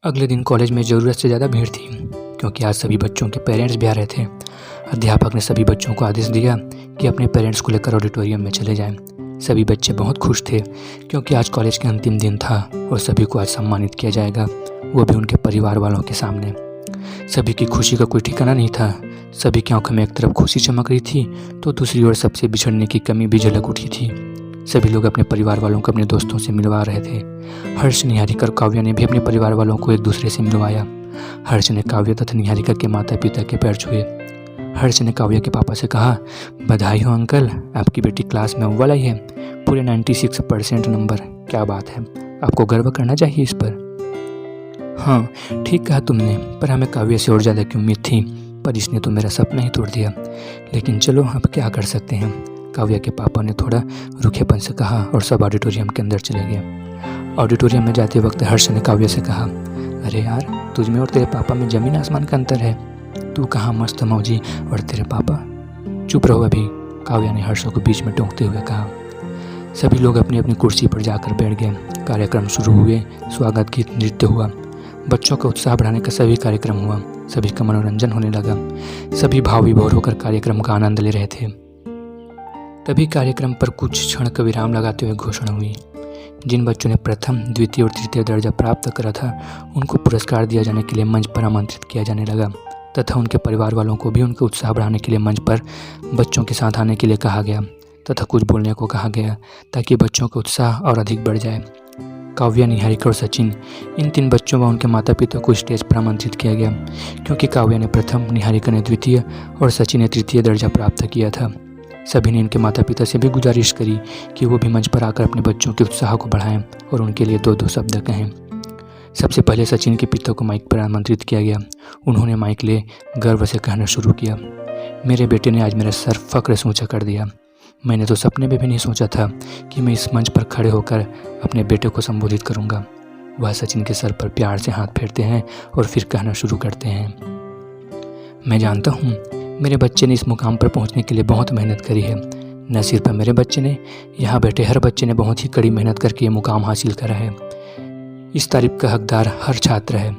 अगले दिन कॉलेज में ज़रूरत से ज़्यादा भीड़ थी क्योंकि आज सभी बच्चों के पेरेंट्स भी आ रहे थे। अध्यापक ने सभी बच्चों को आदेश दिया कि अपने पेरेंट्स को लेकर ऑडिटोरियम में चले जाएं। सभी बच्चे बहुत खुश थे क्योंकि आज कॉलेज के अंतिम दिन था और सभी को आज सम्मानित किया जाएगा, वो भी उनके परिवार वालों के सामने। सभी की खुशी का कोई ठिकाना नहीं था। सभी की आंखों में एक तरफ खुशी चमक रही थी तो दूसरी ओर सबसे बिछड़ने की कमी भी झलक उठी थी। सभी लोग अपने परिवार वालों को अपने दोस्तों से मिलवा रहे थे। हर्ष, निहारिका और काव्या ने भी अपने परिवार वालों को एक दूसरे से मिलवाया। हर्ष ने काव्या तथा निहारिका के माता पिता के पैर छुए। हर्ष ने काव्या के पापा से कहा, बधाई हो अंकल, आपकी बेटी क्लास में अव्वल आई है, पूरे 96% नंबर। क्या बात है, आपको गर्व करना चाहिए इस पर। हाँ, ठीक कहा तुमने, पर हमें काव्या से और ज़्यादा की उम्मीद थी, पर इसने तो मेरा सपना ही तोड़ दिया। लेकिन चलो, अब क्या कर सकते हैं, काव्या के पापा ने थोड़ा रूखेपन से कहा और सब ऑडिटोरियम के अंदर चले गए। ऑडिटोरियम में जाते वक्त हर्ष ने काव्या से कहा, अरे यार, तुझ में और तेरे पापा में ज़मीन आसमान का अंतर है। तू कहाँ मस्त मौजी और तेरे पापा। चुप रहो अभी, काव्या ने हर्ष को बीच में टोकते हुए कहा। सभी लोग अपनी अपनी कुर्सी पर जाकर बैठ गए। कार्यक्रम शुरू हुए। स्वागत गीत, नृत्य हुआ। बच्चों का उत्साह बढ़ाने का सभी कार्यक्रम हुआ। सभी का मनोरंजन होने लगा। सभी भाव विभोर होकर कार्यक्रम का आनंद ले रहे थे। तभी कार्यक्रम पर कुछ क्षण का विराम लगाते हुए घोषणा हुई। जिन बच्चों ने प्रथम, द्वितीय और तृतीय दर्जा प्राप्त करा था, उनको पुरस्कार दिया जाने के लिए मंच पर आमंत्रित किया जाने लगा तथा उनके परिवार वालों को भी उनका उत्साह बढ़ाने के लिए मंच पर बच्चों के साथ आने के लिए कहा गया तथा कुछ बोलने को कहा गया ताकि बच्चों का उत्साह और अधिक बढ़ जाए। काव्या, निहारिका और सचिन, इन 3 बच्चों व उनके माता पिता को स्टेज पर आमंत्रित किया गया क्योंकि काव्या ने प्रथम, निहारिका ने द्वितीय और सचिन ने तृतीय दर्जा प्राप्त किया था। सभी ने इनके माता पिता से भी गुजारिश करी कि वो भी मंच पर आकर अपने बच्चों के उत्साह को बढ़ाएं और उनके लिए 2-2 शब्द कहें। सबसे पहले सचिन के पिता को माइक पर आमंत्रित किया गया। उन्होंने माइक ले गर्व से कहना शुरू किया, मेरे बेटे ने आज मेरा सर फक्र से ऊँचा कर दिया। मैंने तो सपने में भी नहीं सोचा था कि मैं इस मंच पर खड़े होकर अपने बेटे को संबोधित करूँगा। वह सचिन के सर पर प्यार से हाथ फेरते हैं और फिर कहना शुरू करते हैं, मैं जानता हूँ मेरे बच्चे ने इस मुकाम पर पहुंचने के लिए बहुत मेहनत करी है। न सिर्फ मेरे बच्चे ने, यहाँ बैठे हर बच्चे ने बहुत ही कड़ी मेहनत करके ये मुकाम हासिल करा है। इस तारीफ का हकदार हर छात्र है।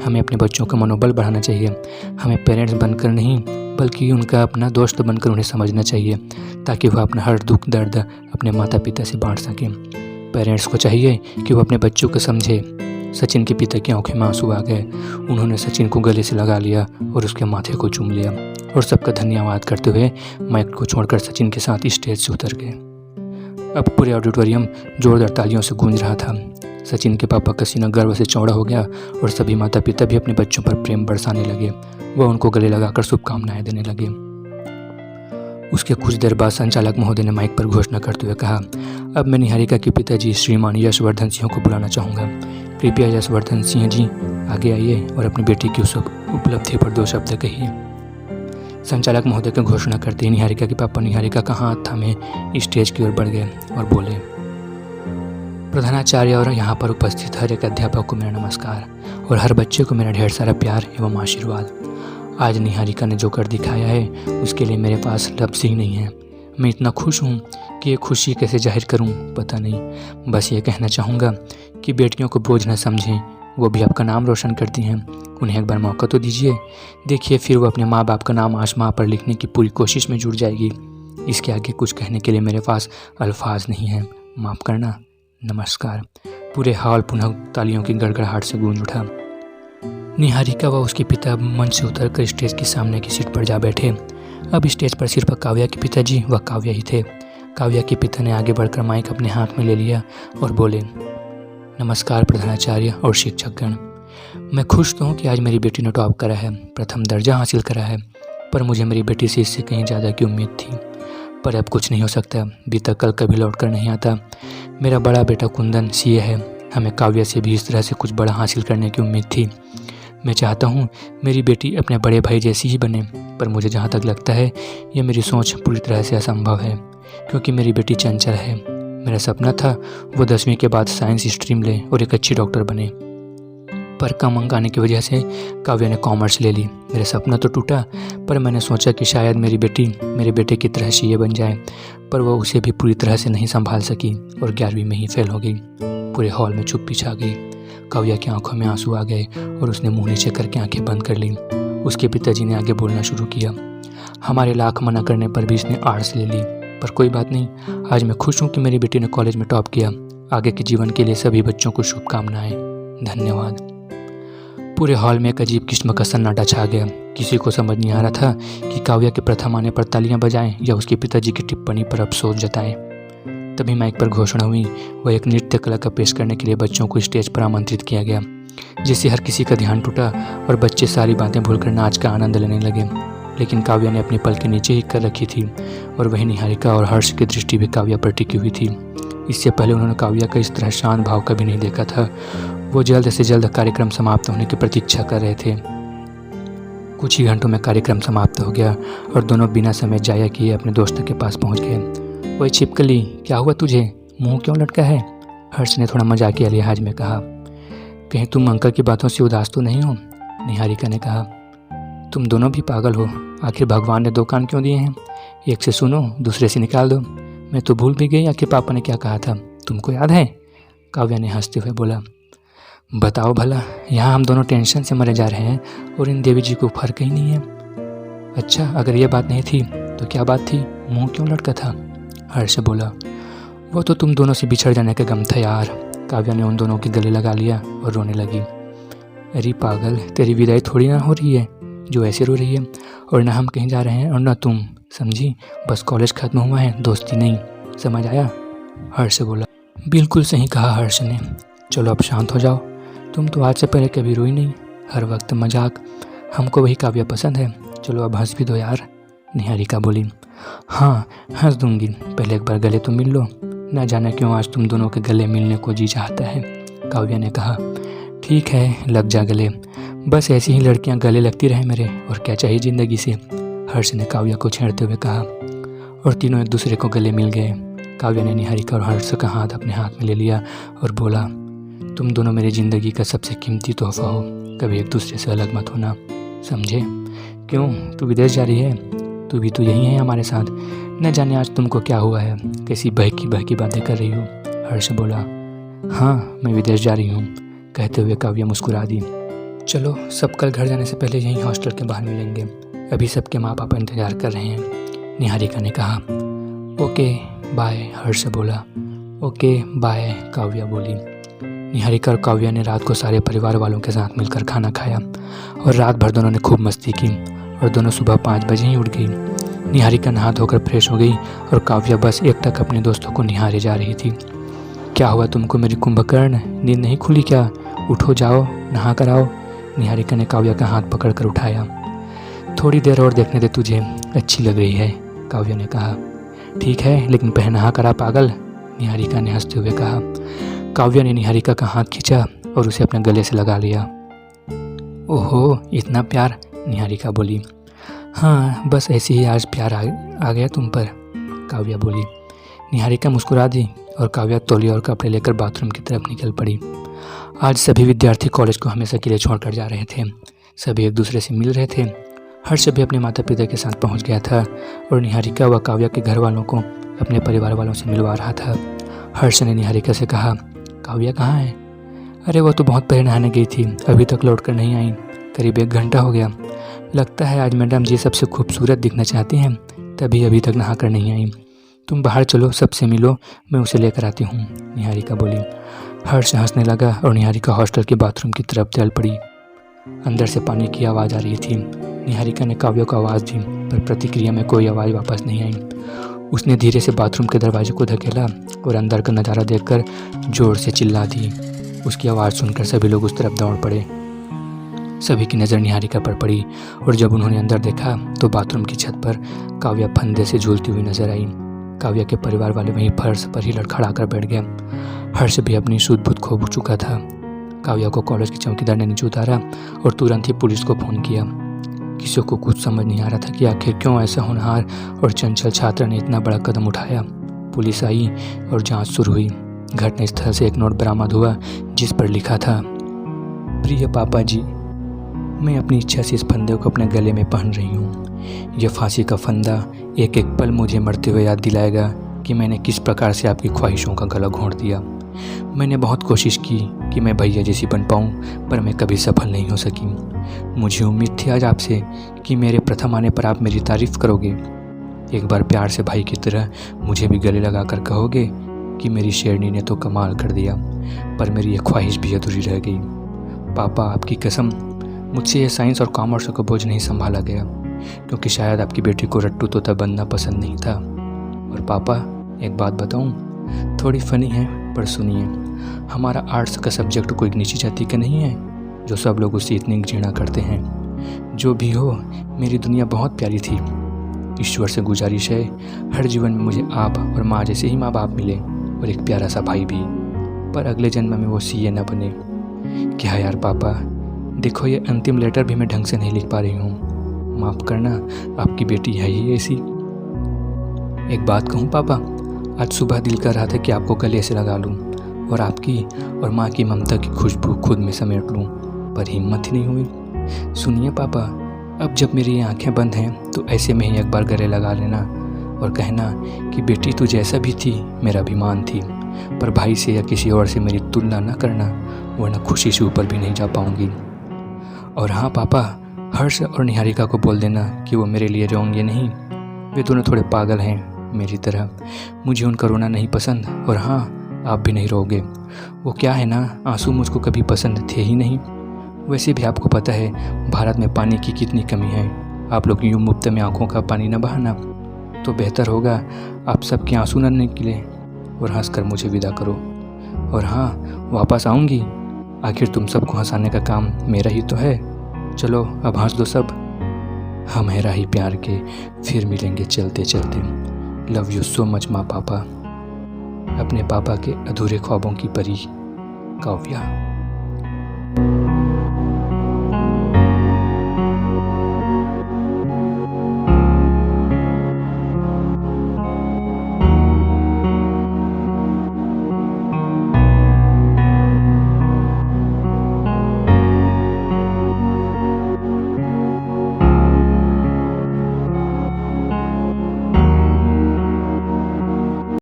हमें अपने बच्चों का मनोबल बढ़ाना चाहिए। हमें पेरेंट्स बनकर नहीं बल्कि उनका अपना दोस्त बनकर उन्हें समझना चाहिए ताकि वह अपना हर दुख दर्द अपने माता पिता से बांट सकें। पेरेंट्स को चाहिए कि वह अपने बच्चों को समझे। सचिन के पिता की आंखों में आंसू आ गए। उन्होंने सचिन को गले से लगा लिया और उसके माथे को चूम लिया और सबका धन्यवाद करते हुए माइक को छोड़कर सचिन के साथ स्टेज से उतर गए। अब पूरे ऑडिटोरियम जोरदार तालियों से गूंज रहा था। सचिन के पापा का सीना गर्व से चौड़ा हो गया और सभी माता पिता भी अपने बच्चों पर प्रेम बरसाने लगे। वह उनको गले लगाकर शुभकामनाएं देने लगे। उसके कुछ देर बाद संचालक महोदय ने माइक पर घोषणा करते हुए कहा, अब मैं निहारिका के पिताजी श्रीमान यशवर्धन सिंह को बुलाना चाहूँगा। कृपया यशवर्धन सिंह जी आगे आइए और अपनी बेटी की उस उपलब्धि पर 2 शब्द कहिए। संचालक महोदय की घोषणा करते ही निहारिका के पापा निहारिका का हाथ थामे स्टेज की ओर बढ़ गए और बोले, प्रधानाचार्य और यहाँ पर उपस्थित हर एक अध्यापक को मेरा नमस्कार और हर बच्चे को मेरा ढेर सारा प्यार एवं आशीर्वाद। आज निहारिका ने जो कर दिखाया है उसके लिए मेरे पास लफ्ज़ ही नहीं है। मैं इतना खुश हूँ कि ये खुशी कैसे जाहिर करूँ पता नहीं। बस ये कहना चाहूँगा कि बेटियों को बोझ न समझें, वो भी आपका नाम रोशन करती हैं। उन्हें एक बार मौका तो दीजिए, देखिए फिर वो अपने माँ बाप का नाम आसमां पर लिखने की पूरी कोशिश में जुट जाएगी। इसके आगे कुछ कहने के लिए मेरे पास अल्फाज नहीं है, माफ़ करना, नमस्कार। पूरे हॉल पुनः तालियों की गड़गड़ाहट से गूंज उठा। निहारिका व उसके पिता मंच से उतरकर स्टेज के सामने की सीट पर जा बैठे। अब स्टेज पर सिर्फ काव्या के पिताजी व काव्या ही थे। काव्या के पिता ने आगे बढ़कर माइक अपने हाथ में ले लिया और बोले, नमस्कार प्रधानाचार्य और शिक्षकगण। मैं खुश तो हूँ कि आज मेरी बेटी ने टॉप करा है, प्रथम दर्जा हासिल करा है, पर मुझे मेरी बेटी से इससे कहीं ज़्यादा की उम्मीद थी। पर अब कुछ नहीं हो सकता, बीता कल कभी लौट कर नहीं आता। मेरा बड़ा बेटा कुंदन सीए है। हमें काव्या से भी इस तरह से कुछ बड़ा हासिल करने की उम्मीद थी। मैं चाहता हूँ मेरी बेटी अपने बड़े भाई जैसी ही बने, पर मुझे जहाँ तक लगता है ये मेरी सोच पूरी तरह से असंभव है क्योंकि मेरी बेटी चंचल है। मेरा सपना था वो 10वीं के बाद साइंस स्ट्रीम ले और एक अच्छी डॉक्टर बने, पर कम अंक आने की वजह से काव्या ने कॉमर्स ले ली। मेरा सपना तो टूटा, पर मैंने सोचा कि शायद मेरी बेटी मेरे बेटे की तरह सीए बन जाए, पर वह उसे भी पूरी तरह से नहीं संभाल सकी और 11वीं में ही फेल हो गई। पूरे हॉल में चुप्पी छा गई। काव्या की आंखों में आंसू आ गए और उसने मुंह नीचे करके आंखें बंद कर लीं। उसके पिताजी ने आगे बोलना शुरू किया। हमारे लाख मना करने पर भी इसने आर्ट्स ले ली, पर कोई बात नहीं, आज मैं खुश हूँ कि मेरी बेटी ने कॉलेज में टॉप किया। आगे के जीवन के लिए सभी बच्चों को शुभकामनाएं। धन्यवाद। पूरे हॉल में एक अजीब किस्म का सन्नाटा छा गया। किसी को समझ नहीं आ रहा था कि काव्या के प्रथम आने पर तालियां बजाएं या उसके पिताजी की टिप्पणी पर अफसोस जताएं। तभी माइक पर घोषणा हुई। वह एक नृत्य कला का पेश करने के लिए बच्चों को स्टेज पर आमंत्रित किया गया, जिससे हर किसी का ध्यान टूटा और बच्चे सारी बातें भूलकर नाच का आनंद लेने लगे। लेकिन काव्या ने अपनी पलकें नीचे ही कर रखी थी और वही निहारिका और हर्ष की दृष्टि भी काव्या पर टिकी हुई थी। इससे पहले उन्होंने काव्या का इस तरह शांत भाव कभी नहीं देखा था। वो जल्द से जल्द कार्यक्रम समाप्त होने की प्रतीक्षा कर रहे थे। कुछ ही घंटों में कार्यक्रम समाप्त हो गया और दोनों बिना समय जाया किए अपने दोस्तों के पास पहुंच गए। ओए छिपकली, क्या हुआ तुझे? मुंह क्यों लटका है? हर्ष ने थोड़ा मजाकिया लिहाज में कहा। कहीं तुम अंकल की बातों से उदास तो नहीं हो? निहारिका ने कहा। तुम दोनों भी पागल हो। आखिर भगवान ने 2 कान क्यों दिए हैं? एक से सुनो, दूसरे से निकाल दो। मैं तो भूल भी गई आखिर पापा ने क्या कहा था। तुमको याद है? काव्या ने हंसते हुए बोला। बताओ भला, यहाँ हम दोनों टेंशन से मरे जा रहे हैं और इन देवी जी को फर्क ही नहीं है। अच्छा, अगर ये बात नहीं थी तो क्या बात थी? मुंह क्यों लटका था? हर्ष बोला। वो तो तुम दोनों से बिछड़ जाने का गम था यार। काव्या ने उन दोनों के गले लगा लिया और रोने लगी। अरे पागल, तेरी विदाई थोड़ी ना हो रही है जो ऐसे रो रही है। और ना हम कहीं जा रहे हैं और ना तुम, समझी? बस कॉलेज खत्म हुआ है, दोस्ती नहीं। समझ आया? हर्ष बोला। बिल्कुल सही कहा हर्ष ने। चलो अब शांत हो जाओ। तुम तो आज से पहले कभी रोई नहीं, हर वक्त मजाक। हमको वही काव्या पसंद है। चलो अब हंस भी दो यार। निहारिका बोली। हाँ, हंस दूंगी, पहले एक बार गले तो मिल लो। ना जाने क्यों आज तुम दोनों के गले मिलने को जी चाहता है। काव्या ने कहा। ठीक है, लग जा गले। बस ऐसी ही लड़कियां गले लगती रहे मेरे, और क्या चाहिए ज़िंदगी से। हर्ष ने काव्या को छेड़ते हुए कहा। और तीनों एक दूसरे को गले मिल गए। काव्या ने निहारिका और हर्ष का हाथ अपने हाथ में ले लिया और बोला, तुम दोनों मेरी ज़िंदगी का सबसे कीमती तोहफा हो। कभी एक दूसरे से अलग मत होना, समझे? क्यों, तू विदेश जा रही है? तू भी तो यही है हमारे साथ। न जाने आज तुमको क्या हुआ है, कैसी बहकी बहकी बातें कर रही हो। हर्ष बोला। हाँ, मैं विदेश जा रही हूँ, कहते हुए काव्या मुस्कुरा दी। चलो सब कल घर जाने से पहले यहीं हॉस्टल के बाहर मिलेंगे। अभी सबके माँ पापा इंतज़ार कर रहे हैं। निहारिका ने कहा। ओके बाय, हर्ष बोला। ओके बाय, काव्या बोली। निहारिका और काव्या ने रात को सारे परिवार वालों के साथ मिलकर खाना खाया और रात भर दोनों ने खूब मस्ती की और दोनों सुबह 5 बजे ही उठ गई। निहारिका नहा धोकर फ्रेश हो गई और काव्या बस एक टक अपने दोस्तों को निहारे जा रही थी। क्या हुआ तुमको मेरी कुंभकर्ण, नींद नहीं खुली क्या? उठो, जाओ नहा कर आओ। निहारिका ने काव्या का हाथ पकड़कर उठाया। थोड़ी देर और देखने दे तुझे, अच्छी लग रही है, काव्या ने कहा। ठीक है, लेकिन पहले नहा कर आ पागल, निहारिका ने हंसते हुए कहा। काव्या ने निहारिका का हाथ खींचा और उसे अपने गले से लगा लिया। ओहो, इतना प्यार, निहारिका बोली। हाँ, बस ऐसे ही आज प्यार आ गया तुम पर, काव्या बोली। निहारिका मुस्कुरा दी और काव्या तौलिया और कपड़े लेकर बाथरूम की तरफ निकल पड़ी। आज सभी विद्यार्थी कॉलेज को हमेशा के लिए छोड़कर जा रहे थे। सभी एक दूसरे से मिल रहे थे। हर्ष भी अपने माता पिता के साथ पहुंच गया था और निहारिका व काव्या के घर वालों को अपने परिवार वालों से मिलवा रहा था। हर्ष ने निहारिका से कहा, काव्या कहाँ है? अरे वो तो बहुत पहले नहाने गई थी, अभी तक लौट कर नहीं आई। करीब 1 घंटा हो गया। लगता है आज मैडम जी सबसे खूबसूरत दिखना चाहती हैं, तभी अभी तक नहा कर नहीं आई। तुम बाहर चलो, सबसे मिलो, मैं उसे लेकर आती हूँ, निहारिका बोली। हर्ष हंसने लगा और निहारिका हॉस्टल के बाथरूम की तरफ चल पड़ी। अंदर से पानी की आवाज़ आ रही थी। निहारिका ने काव्या को आवाज़ दी, पर प्रतिक्रिया में कोई आवाज़ वापस नहीं आई। उसने धीरे से बाथरूम के दरवाजे को धकेला और अंदर का नज़ारा देखकर जोर से चिल्ला दी। उसकी आवाज़ सुनकर सभी लोग उस तरफ दौड़ पड़े। सभी की नज़र निहारिका पर पड़ी और जब उन्होंने अंदर देखा तो बाथरूम की छत पर काव्या फंदे से झूलती हुई नजर आई। काव्या के परिवार वाले वहीं फर्श पर ही लड़खड़ा कर बैठ गए। हर्ष भी अपनी सूझ बूझ खो चुका था। काव्या को कॉलेज के चौकीदार ने नीचे उतारा और तुरंत ही पुलिस को फ़ोन किया। किसी को कुछ समझ नहीं आ रहा था कि आखिर क्यों ऐसा होनहार और चंचल छात्र ने इतना बड़ा कदम उठाया। पुलिस आई और जांच शुरू हुई। घटनास्थल से एक नोट बरामद हुआ जिस पर लिखा था, प्रिय पापा जी, मैं अपनी इच्छा से इस फंदे को अपने गले में पहन रही हूँ। यह फांसी का फंदा एक एक पल मुझे मरते हुए याद दिलाएगा कि मैंने किस प्रकार से आपकी ख्वाहिशों का गला घोंट दिया। मैंने बहुत कोशिश की कि कि मैं भैया जैसी बन पाऊँ, पर मैं कभी सफल नहीं हो सकी। मुझे उम्मीद थी आज आपसे कि मेरे प्रथम आने पर आप मेरी तारीफ़ करोगे, एक बार प्यार से भाई की तरह मुझे भी गले लगा कर कहोगे कि मेरी शेरनी ने तो कमाल कर दिया। पर मेरी यह ख्वाहिश भी अधूरी रह गई। पापा, आपकी कसम, मुझसे यह साइंस और कॉमर्स का बोझ नहीं संभाला गया, क्योंकि शायद आपकी बेटी को रट्टू तोता बनना पसंद नहीं था। और पापा, एक बात बताऊं, थोड़ी फ़नी है पर सुनिए। हमारा आर्ट्स का सब्जेक्ट कोई नीची जाति का नहीं है जो सब लोग उससे इतनी घृणा करते हैं। जो भी हो, मेरी दुनिया बहुत प्यारी थी। ईश्वर से गुजारिश है, हर जीवन में मुझे आप और माँ जैसे ही माँ बाप मिले और एक प्यारा सा भाई भी, पर अगले जन्म में वो सीए न बने। क्या यार पापा, देखो ये अंतिम लेटर भी मैं ढंग से नहीं लिख पा रही हूँ। माफ़ करना, आपकी बेटी है ही ऐसी। एक बात कहूँ पापा, आज सुबह दिल कर रहा था कि आपको गले से लगा लूँ और आपकी और माँ की ममता की खुशबू खुद में समेट लूँ, पर हिम्मत ही नहीं हुई। सुनिए पापा, अब जब मेरी आंखें बंद हैं तो ऐसे में ही एक बार गले लगा लेना और कहना कि बेटी तू जैसा भी थी मेरा अभिमान थी, पर भाई से या किसी और से मेरी तुलना न करना, वरना खुशी से ऊपर भी नहीं जा पाऊंगी। और हाँ पापा, हर्ष और निहारिका को बोल देना कि वो मेरे लिए रोएंगे नहीं। वे दोनों थोड़े पागल हैं मेरी तरह। मुझे उनका रोना नहीं पसंद, और हाँ, आप भी नहीं रोगे। वो क्या है ना, आंसू मुझको कभी पसंद थे ही नहीं। वैसे भी आपको पता है भारत में पानी की कितनी कमी है। आप लोग यूँ मुफ्त में आँखों का पानी न बहाना, तो बेहतर होगा आप सबके आंसू न निकले और हंसकर मुझे विदा करो। और हाँ, वापस आऊँगी, आखिर तुम सबको हंसाने का काम मेरा ही तो है। चलो अब हंस दो सब, हम हैं राही प्यार के, फिर मिलेंगे चलते चलते। लव यू सो मच माँ पापा। अपने पापा के अधूरे ख्वाबों की परी, काव्या।